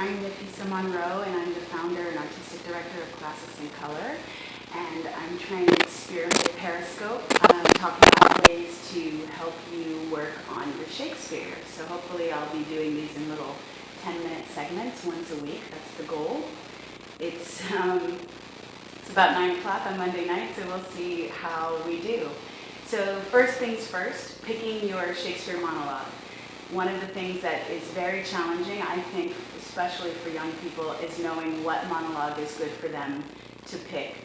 I'm Nafeesa Monroe, and I'm the founder and artistic director of Classics in Color. And I'm trying to experiment Periscope, talking about ways to help you work on your Shakespeare. So hopefully I'll be doing these in little 10-minute segments once a week. That's the goal. It's about 9 o'clock on Monday night, so we'll see how we do. So first things first, picking your Shakespeare monologue. One of the things that is very challenging, I think, especially for young people, is knowing what monologue is good for them to pick.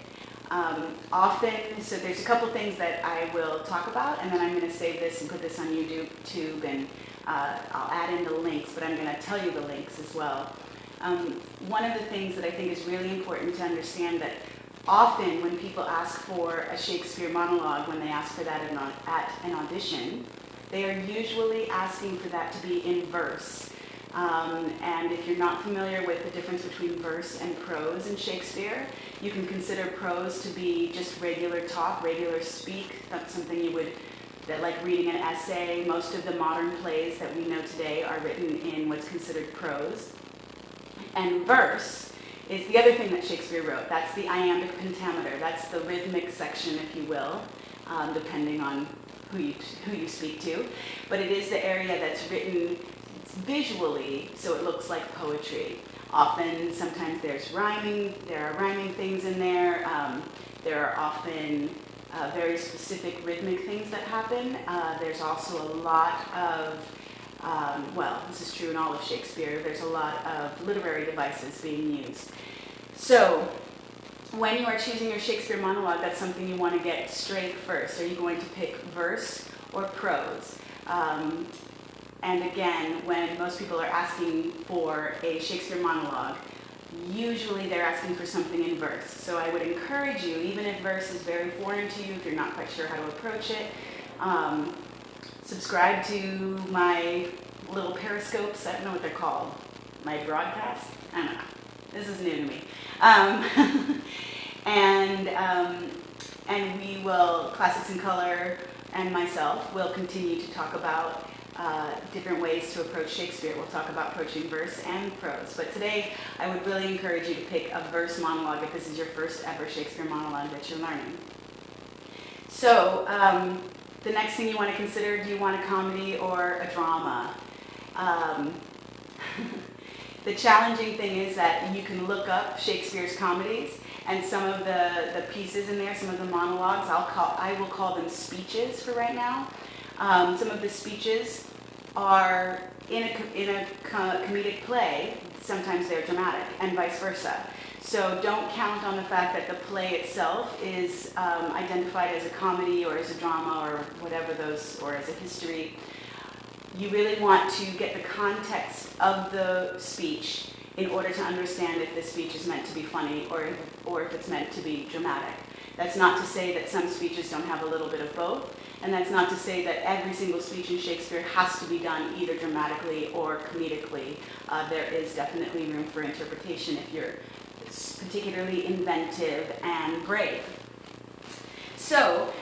Often, so there's a couple things that I will talk about, and then I'm going to save this and put this on YouTube, and I'll add in the links, but I'm going to tell you the links as well. One of the things that I think is really important to understand that often when people ask for a Shakespeare monologue, when they ask for that at an audition, they are usually asking for that to be in verse. And if you're not familiar with the difference between verse and prose in Shakespeare, you can consider prose to be just regular talk, regular speak. That's something like reading an essay. Most of the modern plays that we know today are written in what's considered prose. And verse is the other thing that Shakespeare wrote. That's the iambic pentameter. That's the rhythmic section, if you will, depending on who you speak to. But it is the area that's written visually, so it looks like poetry. Often, sometimes there are rhyming things in there. There are often very specific rhythmic things that happen. There's also a lot of, this is true in all of Shakespeare, there's a lot of literary devices being used. So, when you are choosing your Shakespeare monologue, that's something you want to get straight first. Are you going to pick verse or prose? And again, when most people are asking for a Shakespeare monologue, usually they're asking for something in verse. So I would encourage you, even if verse is very foreign to you, if you're not quite sure how to approach it, subscribe to my little periscopes. I don't know what they're called. My broadcast? I don't know. This is new to me. And we will, Classics in Color and myself, will continue to talk about different ways to approach Shakespeare. We'll talk about approaching verse and prose. But today, I would really encourage you to pick a verse monologue if this is your first ever Shakespeare monologue that you're learning. So, the next thing you want to consider, do you want a comedy or a drama? The challenging thing is that you can look up Shakespeare's comedies, and some of the pieces in there, some of the monologues, I will call them speeches for right now. Some of the speeches are in a comedic play. Sometimes they're dramatic, and vice versa. So don't count on the fact that the play itself is identified as a comedy or as a drama or whatever or as a history. You really want to get the context of the speech in order to understand if the speech is meant to be funny or if it's meant to be dramatic. That's not to say that some speeches don't have a little bit of both, and that's not to say that every single speech in Shakespeare has to be done either dramatically or comedically. There is definitely room for interpretation if you're particularly inventive and brave. So,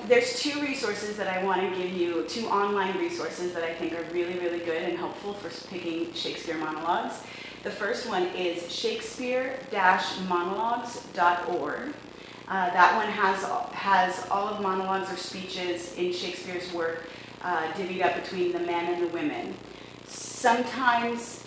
there's two resources that I want to give you, two online resources that I think are really, really good and helpful for picking Shakespeare monologues. The first one is Shakespeare-monologues.org. That one has all of monologues or speeches in Shakespeare's work divvied up between the men and the women. Sometimes,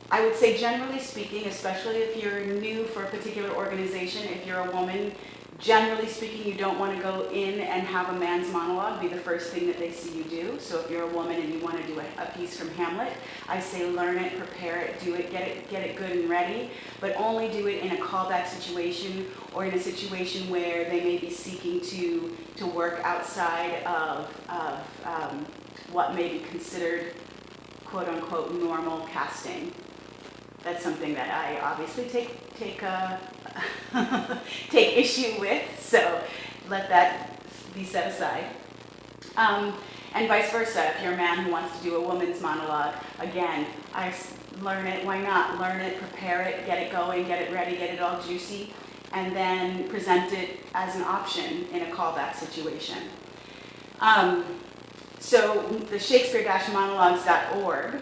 I would say generally speaking, especially if you're new for a particular organization, if you're a woman, generally speaking, you don't want to go in and have a man's monologue be the first thing that they see you do. So if you're a woman and you want to do a piece from Hamlet, I say learn it, prepare it, do it, get it good and ready, but only do it in a callback situation or in a situation where they may be seeking to work outside of what may be considered quote-unquote normal casting. That's something that I obviously take issue with, so let that be set aside. And vice versa, if you're a man who wants to do a woman's monologue, again, I learn it, why not? Learn it, prepare it, get it going, get it ready, get it all juicy, and then present it as an option in a callback situation. So the Shakespeare-monologues.org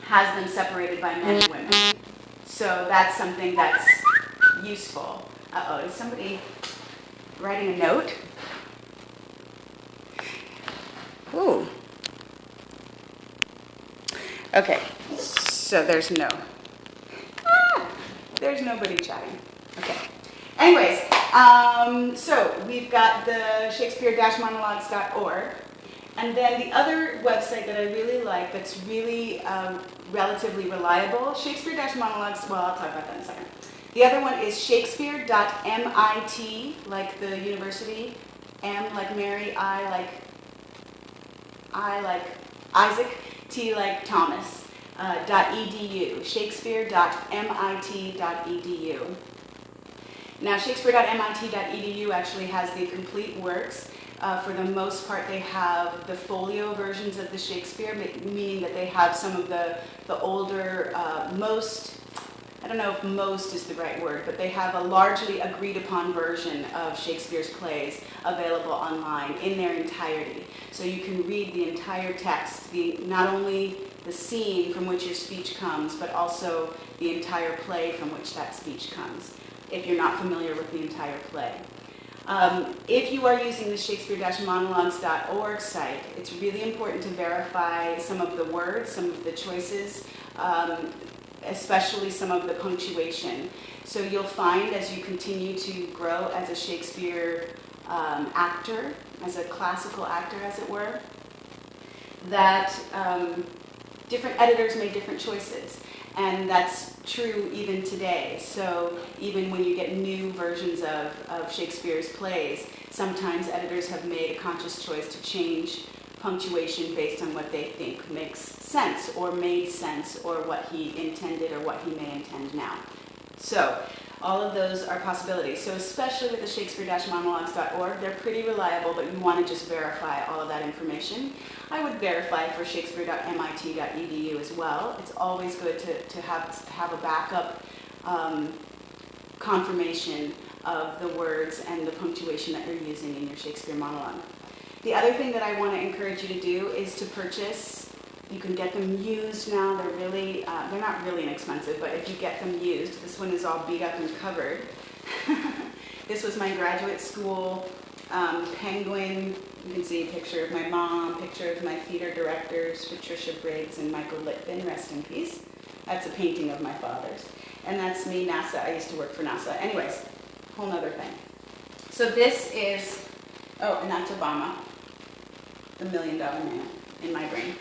has them separated by men and women. So that's something that's useful. Uh-oh, is somebody writing a note? Ooh. Okay, so there's nobody chatting. Okay. Anyways, so we've got the Shakespeare-monologues.org. And then the other website that I really like that's really relatively reliable, Shakespeare-monologues, well, I'll talk about that in a second. The other one is Shakespeare.mit, like the university, M like Mary, I like Isaac, T like Thomas, .edu, Shakespeare.mit.edu. Now, Shakespeare.mit.edu actually has the complete works. For the most part, they have the folio versions of the Shakespeare, meaning that they have some of the older, I don't know if most is the right word, but they have a largely agreed upon version of Shakespeare's plays available online in their entirety. So you can read the entire text, not only the scene from which your speech comes, but also the entire play from which that speech comes, if you're not familiar with the entire play. If you are using the Shakespeare-monologues.org site, it's really important to verify some of the words, some of the choices, especially some of the punctuation. So you'll find as you continue to grow as a Shakespeare actor, as a classical actor as it were, that different editors made different choices. And that's true even today. So even when you get new versions of Shakespeare's plays, sometimes editors have made a conscious choice to change punctuation based on what they think makes sense or made sense or what he intended or what he may intend now. So all of those are possibilities. So especially with the Shakespeare-monologues.org, they're pretty reliable, but you want to just verify all of that information. I would verify for Shakespeare.mit.edu as well. It's always good to have a backup confirmation of the words and the punctuation that you're using in your Shakespeare monologue. The other thing that I want to encourage you to do is to purchase. You can get them used now. They're not really inexpensive, but if you get them used, this one is all beat up and covered. This was my graduate school penguin. You can see a picture of my mom, picture of my theater directors, Patricia Briggs and Michael Litvin, rest in peace. That's a painting of my father's. And that's me, NASA. I used to work for NASA. Anyways, whole nother thing. So this is, oh, and that's Obama, the $1 Million Man in my brain.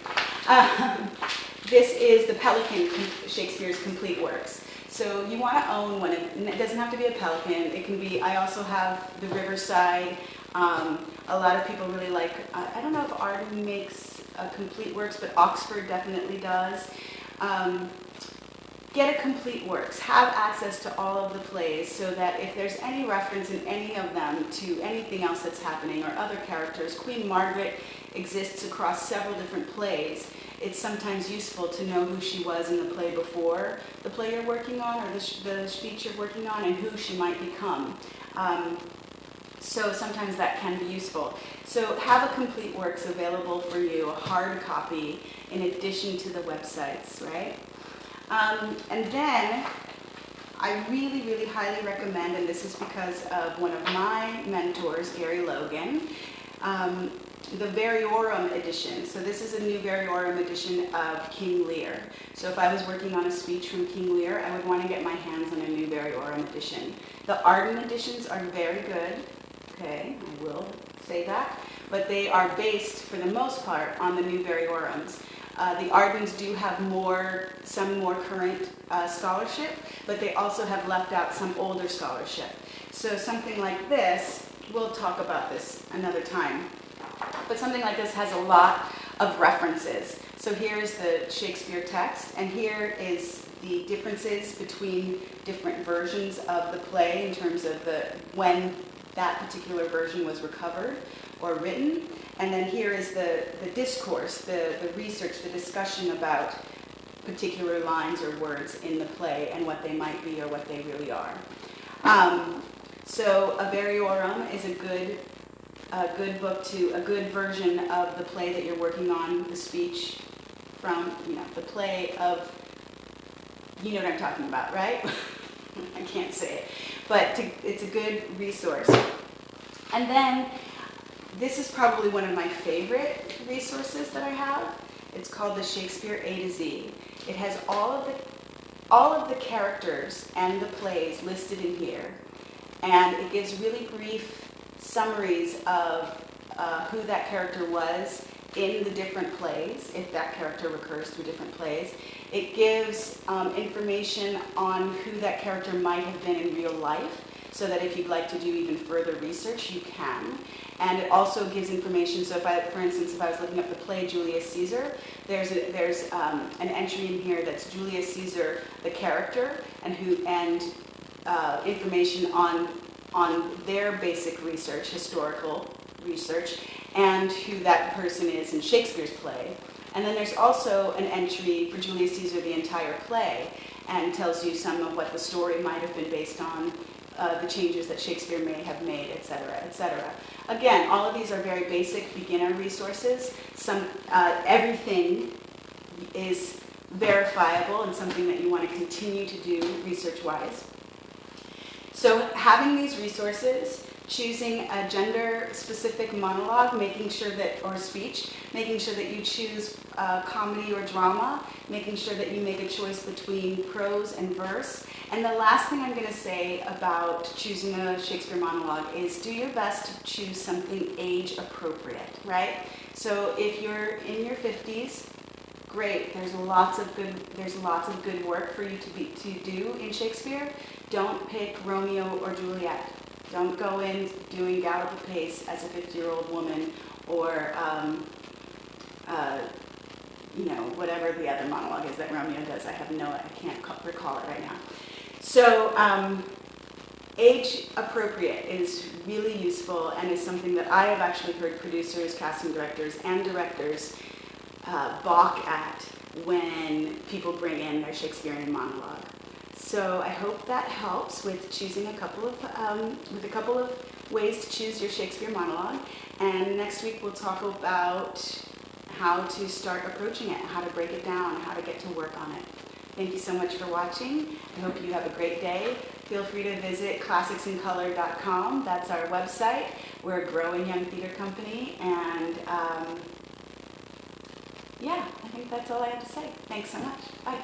This is the Pelican, Shakespeare's complete works. So you want to own one. It doesn't have to be a Pelican. It can be, I also have the Riverside. A lot of people really like, I don't know if Arden makes complete works, but Oxford definitely does. Get a complete works. Have access to all of the plays so that if there's any reference in any of them to anything else that's happening or other characters, Queen Margaret exists across several different plays. It's sometimes useful to know who she was in the play before the play you're working on or the speech you're working on and who she might become. So sometimes that can be useful. So have a complete works available for you, a hard copy, in addition to the websites, right? And then I really, really highly recommend, and this is because of one of my mentors, Gary Logan, the Variorum edition. So this is a new Variorum edition of King Lear. So if I was working on a speech from King Lear, I would want to get my hands on a new Variorum edition. The Arden editions are very good, okay, I will say that, but they are based, for the most part, on the new Variorums. The Ardens do have some more current scholarship, but they also have left out some older scholarship. So something like this, we'll talk about this another time, but something like this has a lot of references. So here's the Shakespeare text, and here is the differences between different versions of the play in terms of when that particular version was recovered or written. And then here is the discourse, the research, the discussion about particular lines or words in the play and what they might be or what they really are. So a Variorum is a good book a good version of the play that you're working on, the speech from, the play of, you know what I'm talking about, right? I can't say it, but it's a good resource. And then, this is probably one of my favorite resources that I have. It's called the Shakespeare A to Z. It has all of the characters and the plays listed in here, and it gives really brief summaries of who that character was in the different plays, if that character recurs through different plays. It gives information on who that character might have been in real life, so that if you'd like to do even further research, you can. And it also gives information, so for instance, if I was looking up the play Julius Caesar, there's an entry in here that's Julius Caesar, the character, and information on their basic research, historical research, and who that person is in Shakespeare's play. And then there's also an entry for Julius Caesar, the entire play, and tells you some of what the story might have been based on, the changes that Shakespeare may have made, etc., etc. Again, all of these are very basic beginner resources. Everything is verifiable and something that you want to continue to do research-wise. So having these resources, choosing a gender-specific monologue, or speech, making sure that you choose comedy or drama, making sure that you make a choice between prose and verse. And the last thing I'm going to say about choosing a Shakespeare monologue is do your best to choose something age-appropriate, right? So if you're in your 50s, great. There's lots of good work for you to do in Shakespeare. Don't pick Romeo or Juliet. Don't go in doing Gallop Apace as a 50-year-old woman, or whatever the other monologue is that Romeo does. I can't recall it right now. So age appropriate is really useful and is something that I have actually heard producers, casting directors, and directors balk at when people bring in their Shakespearean monologue. So I hope that helps with choosing a couple of ways to choose your Shakespeare monologue. And next week we'll talk about how to start approaching it, how to break it down, how to get to work on it. Thank you so much for watching. I hope you have a great day. Feel free to visit classicsincolor.com. That's our website. We're a growing young theater company, and I think that's all I have to say. Thanks so much. Bye.